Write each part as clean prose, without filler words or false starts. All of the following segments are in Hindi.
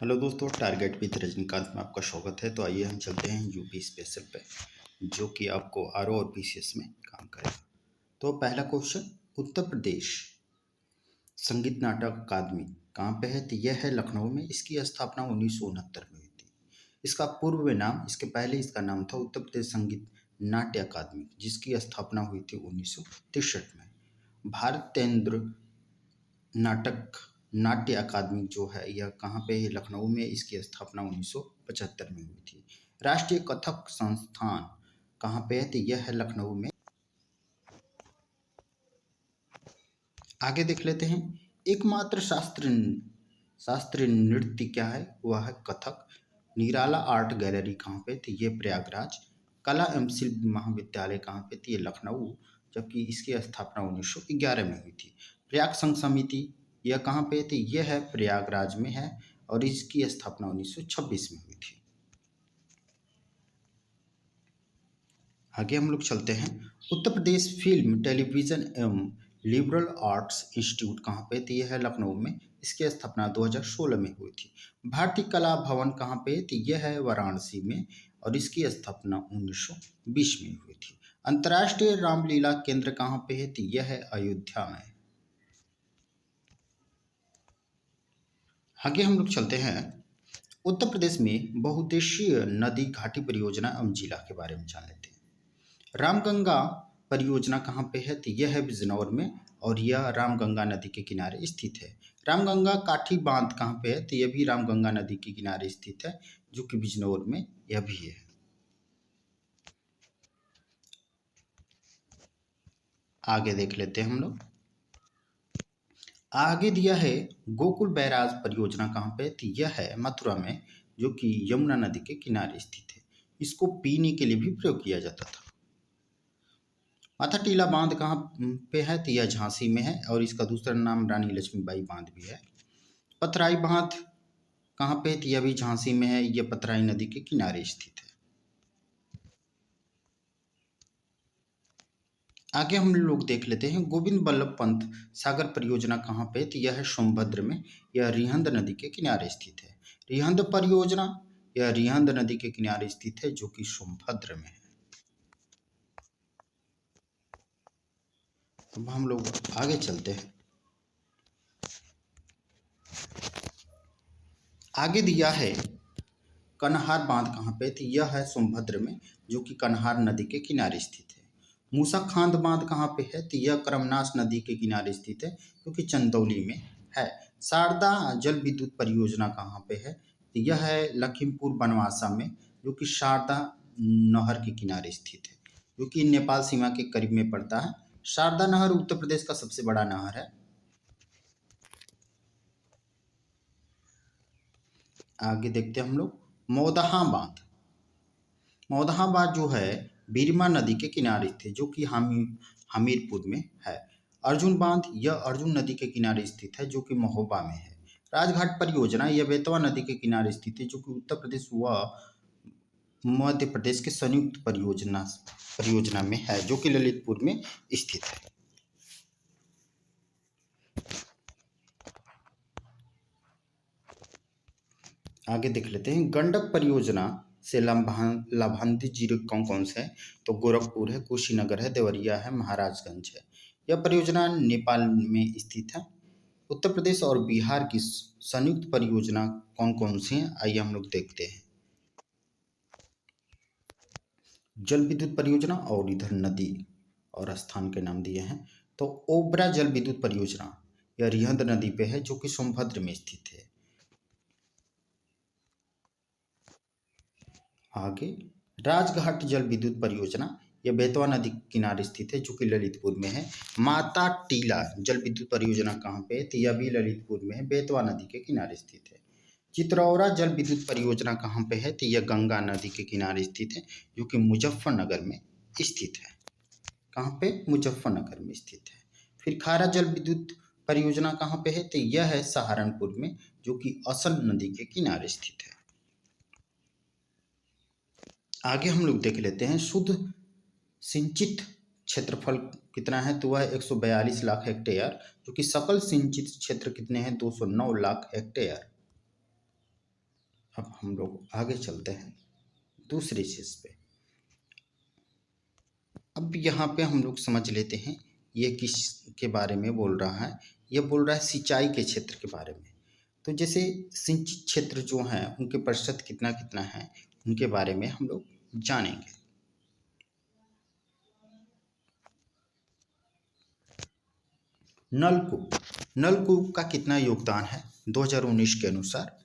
हेलो दोस्तों, टारगेट विद रजनीकांत में आपका स्वागत है। तो आइए हम चलते हैं यूपी स्पेशल पे, जो कि आपको आरओ और पीसीएस में काम करेगा। तो पहला क्वेश्चन, उत्तर प्रदेश संगीत नाटक अकादमी कहाँ पे है? तो यह है लखनऊ में। इसकी स्थापना 1969 में हुई थी। इसका पूर्व नाम, इसके पहले इसका नाम था उत्तर प्रदेश संगीत नाट्य अकादमी, जिसकी स्थापना हुई थी 1963 में। भारतेंद्र नाटक नाट्य अकादमी जो है यह कहाँ पे है? लखनऊ में। इसकी स्थापना 1975 में हुई थी। राष्ट्रीय कथक संस्थान कहाँ पे है? तो यह है लखनऊ में। आगे देख लेते हैं, एकमात्र शास्त्रीय नृत्य क्या है? वह है कथक। निराला आर्ट गैलरी कहाँ पे? तो ये प्रयागराज। कला एवं शिल्प महाविद्यालय कहाँ पे? तो ये लखनऊ, जबकि इसकी स्थापना 1911 में हुई थी। प्रयाग संघ समिति यह कहाँ पे? तो यह है प्रयागराज में है और इसकी स्थापना 1926 में हुई थी। आगे हम लोग चलते हैं, उत्तर प्रदेश फिल्म टेलीविजन एवं लिबरल आर्ट्स इंस्टीट्यूट कहाँ पे? तो यह है लखनऊ में। इसकी स्थापना 2016 में हुई थी। भारतीय कला भवन कहाँ पे? तो यह है वाराणसी में और इसकी स्थापना 1920 में हुई थी। अंतर्राष्ट्रीय रामलीला केंद्र कहाँ पे है? तो यह है अयोध्या में। आगे हम लोग चलते हैं, उत्तर प्रदेश में बहुउद्देशीय नदी घाटी परियोजना एवं जिला के बारे में जान लेते हैं। रामगंगा परियोजना कहाँ पे है? तो यह है बिजनौर में और यह रामगंगा नदी के किनारे स्थित है। रामगंगा काठी बांध कहाँ पे है? तो यह भी रामगंगा नदी के किनारे स्थित है, जो कि बिजनौर में यह भी है। आगे देख लेते हैं हम लोग। आगे दिया है गोकुल बैराज परियोजना कहाँ पे? तो यह है मथुरा में, जो कि यमुना नदी के किनारे स्थित है। इसको पीने के लिए भी प्रयोग किया जाता था। माथा टीला बांध कहाँ पे है? तो यह झांसी में है और इसका दूसरा नाम रानी लक्ष्मीबाई बांध भी है। पथराई बांध कहाँ पे? तो यह भी झांसी में है। यह पथराई नदी के किनारे स्थित है। आगे हम लोग देख लेते हैं, गोविंद बल्लभ पंत सागर परियोजना कहाँ पे? तो यह है सोनभद्र में। यह रिहंद नदी के किनारे स्थित है। रिहंद परियोजना यह रिहंद नदी के किनारे स्थित है, जो कि सोनभद्र में है। अब हम लोग आगे चलते हैं। आगे दिया है कन्हार बांध कहाँ पे? तो यह है सोनभद्र में, जो कि कन्हार नदी के किनारे स्थित है। मूसा खांद बांध कहाँ पे है? तो यह करमनास नदी के किनारे स्थित है, जो कि चंदौली में है। शारदा जल विद्युत परियोजना कहाँ पे है? तो यह है लखीमपुर बनवासा में, जो कि शारदा नहर के किनारे स्थित है, जो कि नेपाल सीमा के करीब में पड़ता है। शारदा नहर उत्तर प्रदेश का सबसे बड़ा नहर है। आगे देखते हैं हम लोग, मौदहा बांध। मौदहा बांध जो है बीरमा नदी के किनारे स्थित, जो कि हमीरपुर में है। अर्जुन बांध यह अर्जुन नदी के किनारे स्थित है, जो कि महोबा में है। राजघाट परियोजना यह बेतवा नदी के किनारे स्थित है, जो कि उत्तर प्रदेश व मध्य प्रदेश के संयुक्त परियोजना में है, जो कि ललितपुर में स्थित है। आगे देख लेते हैं, गंडक परियोजना से लाभान्वित जिले कौन कौन से हैं? तो गोरखपुर है, कुशीनगर है, देवरिया है, महाराजगंज है। यह परियोजना नेपाल में स्थित है। उत्तर प्रदेश और बिहार की संयुक्त परियोजना कौन कौन सी हैं? आइए हम लोग देखते हैं। जल विद्युत परियोजना और इधर नदी और स्थान के नाम दिए हैं। तो ओबरा जल विद्युत परियोजना यह रिहंद नदी पे है, जो कि सोनभद्र में स्थित है। आगे राजघाट जल विद्युत परियोजना यह बेतवा नदी के किनारे स्थित है, जो कि ललितपुर में है। माता टीला जल विद्युत परियोजना कहाँ पे है? तो यह भी ललितपुर में है, बेतवा नदी के किनारे स्थित है। चित्रौरा जल विद्युत परियोजना कहाँ पे है? तो यह गंगा नदी के किनारे स्थित है, जो कि मुजफ्फरनगर में स्थित है। कहाँ पे? मुजफ्फरनगर में स्थित है। फिर खारा जल विद्युत परियोजना कहाँ पे है? तो यह है सहारनपुर में, जो कि असल नदी के किनारे स्थित है। आगे हम लोग देख लेते हैं, शुद्ध सिंचित क्षेत्रफल कितना है? तो वह 142 लाख हेक्टेयर, जो कि सकल सिंचित क्षेत्र कितने हैं? 209 लाख हेक्टेयर। अब हम लोग आगे चलते हैं दूसरी चीज़ पे। अब यहाँ पे हम लोग समझ लेते हैं ये किस के बारे में बोल रहा है। ये बोल रहा है सिंचाई के क्षेत्र के बारे में। तो जैसे सिंचित क्षेत्र जो हैं उनके प्रतिशत कितना कितना है उनके बारे में हम लोग जानेंगे। नलकूप का कितना योगदान है 2019 के अनुसार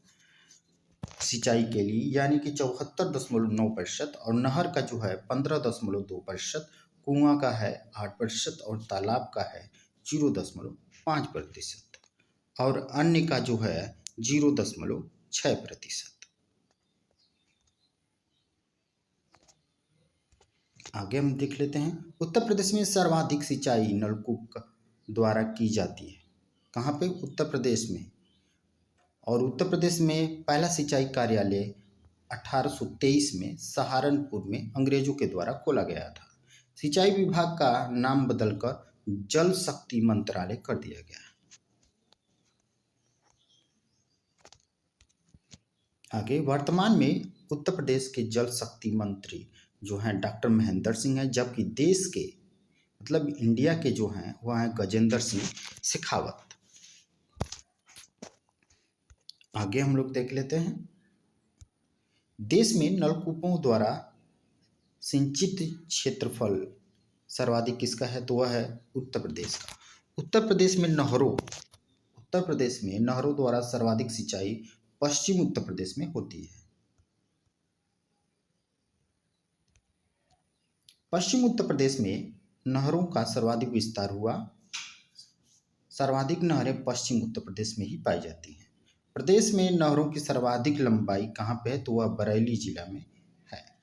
सिंचाई के लिए, यानी कि 74.9% और नहर का जो है 15.2%, कुआं का है 8% और तालाब का है 0.5% और अन्य का जो है 0.6%। आगे हम देख लेते हैं उत्तर प्रदेश में सर्वाधिक सिंचाई नलकूप द्वारा की जाती है। कहाँ पे? उत्तर प्रदेश में। और उत्तर प्रदेश में पहला सिंचाई कार्यालय 1823 में सहारनपुर में अंग्रेजों के द्वारा खोला गया था। सिंचाई विभाग का नाम बदलकर जल शक्ति मंत्रालय कर दिया गया। आगे वर्तमान में उत्तर प्रदेश के जल शक्ति मंत्री जो हैं डॉक्टर महेंद्र सिंह हैं, जबकि देश के मतलब इंडिया के जो हैं वह हैं गजेंद्र सिंह शेखावत। आगे हम लोग देख लेते हैं देश में नलकूपों द्वारा सिंचित क्षेत्रफल सर्वाधिक किसका है? तो वह है उत्तर प्रदेश का। उत्तर प्रदेश में नहरों द्वारा सर्वाधिक सिंचाई पश्चिम उत्तर प्रदेश में होती है। पश्चिम उत्तर प्रदेश में नहरों का सर्वाधिक विस्तार हुआ। सर्वाधिक नहरें पश्चिम उत्तर प्रदेश में ही पाई जाती हैं। प्रदेश में नहरों की सर्वाधिक लंबाई कहाँ पे है? तो वह बरेली जिला में है।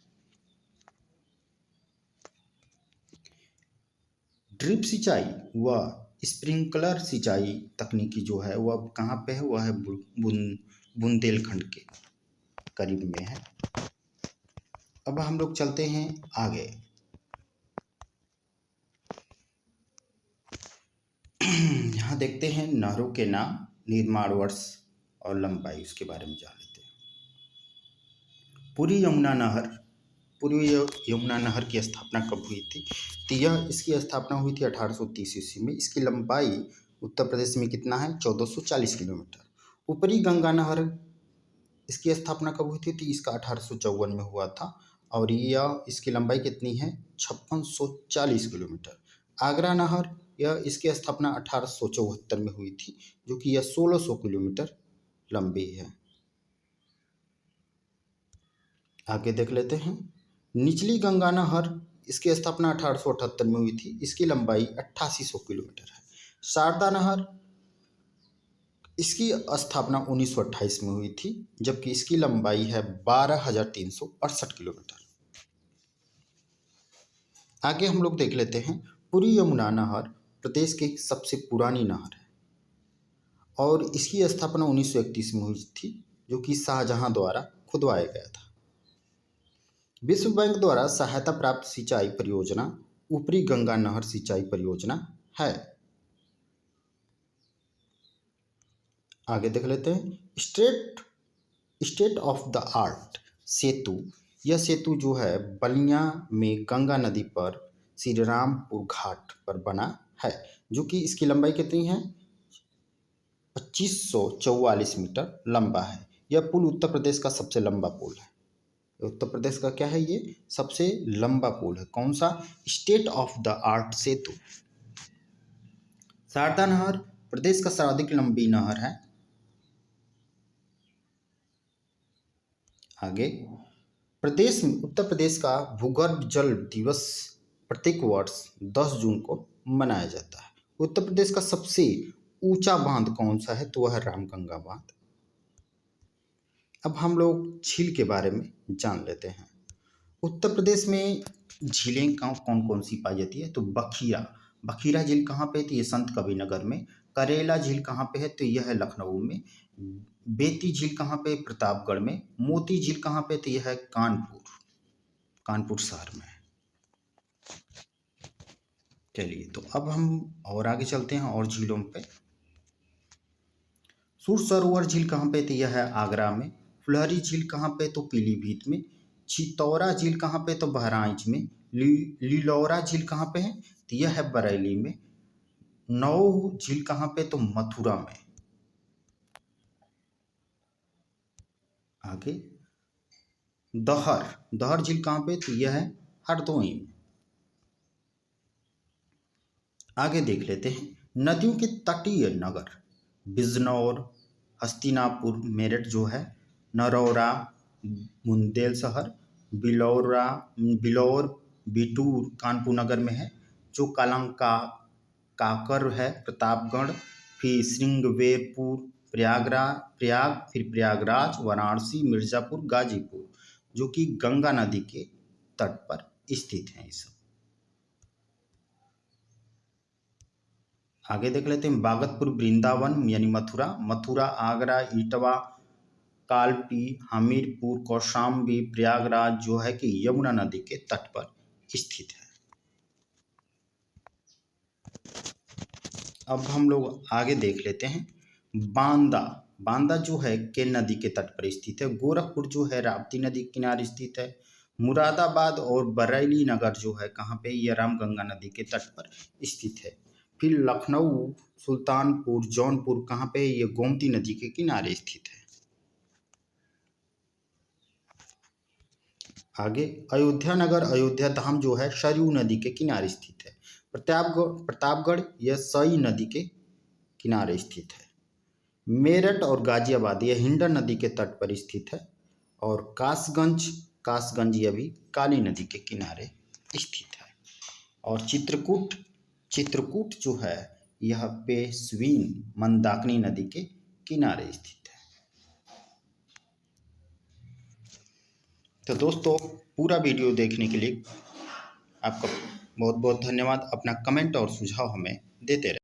ड्रिप सिंचाई व स्प्रिंकलर सिंचाई तकनीकी जो है वह कहाँ पे है? वह है बुंदेलखंड के करीब में है। अब हम लोग चलते हैं आगे। यहाँ देखते हैं नहरों के नाम, निर्माण वर्ष और लंबाई, उसके बारे में जान लेते हैं। पूर्वी यमुना नहर की स्थापना कब हुई थी? तो इसकी स्थापना हुई थी 1830 ईस्वी में। इसकी लंबाई उत्तर प्रदेश में कितना है? 1440 किलोमीटर। ऊपरी गंगा नहर इसकी स्थापना कब हुई थी? तो इसका 1854 में हुआ था और यह इसकी लंबाई कितनी है? 5640 किलोमीटर। आगरा नहर इसकी स्थापना 1874 में हुई थी, जो कि यह 1600 किलोमीटर लंबी है। आगे देख लेते हैं निचली गंगा नहर, इसकी स्थापना 1878 में हुई थी। इसकी लंबाई 8800 किलोमीटर है। शारदा नहर इसकी स्थापना 1928 में हुई थी, जबकि इसकी लंबाई है 12,368 किलोमीटर। आगे हम लोग देख लेते हैं पूर्वी यमुना नहर प्रदेश की सबसे पुरानी नहर है और इसकी स्थापना 1931 में हुई थी, जो कि शाहजहां द्वारा खुदवाया गया था। विश्व बैंक द्वारा सहायता प्राप्त सिंचाई परियोजना ऊपरी गंगा नहर सिंचाई परियोजना है। आगे देख लेते हैं स्टेट ऑफ द आर्ट सेतु। यह सेतु जो है बलिया में गंगा नदी पर श्री रामपुर घाट पर बना है, जो कि इसकी लंबाई कितनी है? 2544 मीटर लंबा है। यह पुल उत्तर प्रदेश का सबसे लंबा पुल है। उत्तर प्रदेश का क्या है? ये सबसे लंबा पुल है। कौन सा? स्टेट ऑफ द आर्ट सेतु। शारदा नहर प्रदेश का सर्वाधिक लंबी नहर है। आगे उत्तर प्रदेश का भूगर्भ जल दिवस प्रत्येक वर्ष 10 जून को मनाया जाता है। उत्तर प्रदेश का सबसे ऊंचा बांध कौन सा है? तो वह है रामगंगा बांध। अब हम लोग झील के बारे में जान लेते हैं। उत्तर प्रदेश में झीलें कौन कौन सी पाई जाती है? तो बखीरा झील कहाँ पे? तो ये संत कबीरनगर में। करेला झील कहाँ पे है? तो यह है लखनऊ में। बेती झील कहाँ पे? प्रतापगढ़ में। मोती झील कहाँ पे? तो यह है कानपुर शहर में। चलिए, तो अब हम और आगे चलते हैं और झीलों पे। सूर सरोवर झील कहाँ पे? तो यह है आगरा में। फुलहरी झील कहाँ पे, तो पीलीभीत में। चितौरा झील कहाँ पे, तो बहराइच में। लिलौरा झील कहाँ पे है, तो यह है बरेली में। नौ झील कहाँ पे, तो मथुरा में। आगे दहर झील कहाँ पे, तो यह है हरदोई में। आगे देख लेते हैं नदियों के तटीय नगर। बिजनौर, हस्तिनापुर मेरठ जो है, नरौरा बुंदेलशहर, बिलौर बिटूर कानपुर नगर में है, जो काकर है प्रतापगढ़, फिर श्रृंगवेरपुर प्रयाग, फिर प्रयागराज, वाराणसी, मिर्जापुर, गाजीपुर, जो कि गंगा नदी के तट पर स्थित है। इस आगे देख लेते हैं बागतपुर वृंदावन यानी मथुरा, आगरा, इटवा, कालपी, हमीरपुर, कौशाम्बी, प्रयागराज जो है कि यमुना नदी के तट पर स्थित है। अब हम लोग आगे देख लेते हैं बांदा जो है केन नदी के तट पर स्थित है। गोरखपुर जो है राप्ती नदी के किनारे स्थित है। मुरादाबाद और बरेली नगर जो है कहाँ पे, ये रामगंगा नदी के तट पर स्थित है। फिर लखनऊ, सुल्तानपुर, जौनपुर कहाँ पे, ये गोमती नदी के किनारे स्थित है। आगे अयोध्या नगर, अयोध्या धाम जो है सरयू नदी के किनारे स्थित है। प्रतापगढ़ यह सई नदी के किनारे स्थित है। मेरठ और गाजियाबाद यह हिंडन नदी के तट पर स्थित है। और कासगंज यह भी काली नदी के किनारे स्थित है। और चित्रकूट जो है यह पेशवीन मंदाकिनी नदी के किनारे स्थित है। तो दोस्तों पूरा वीडियो देखने के लिए आपका बहुत बहुत धन्यवाद। अपना कमेंट और सुझाव हमें देते रहें।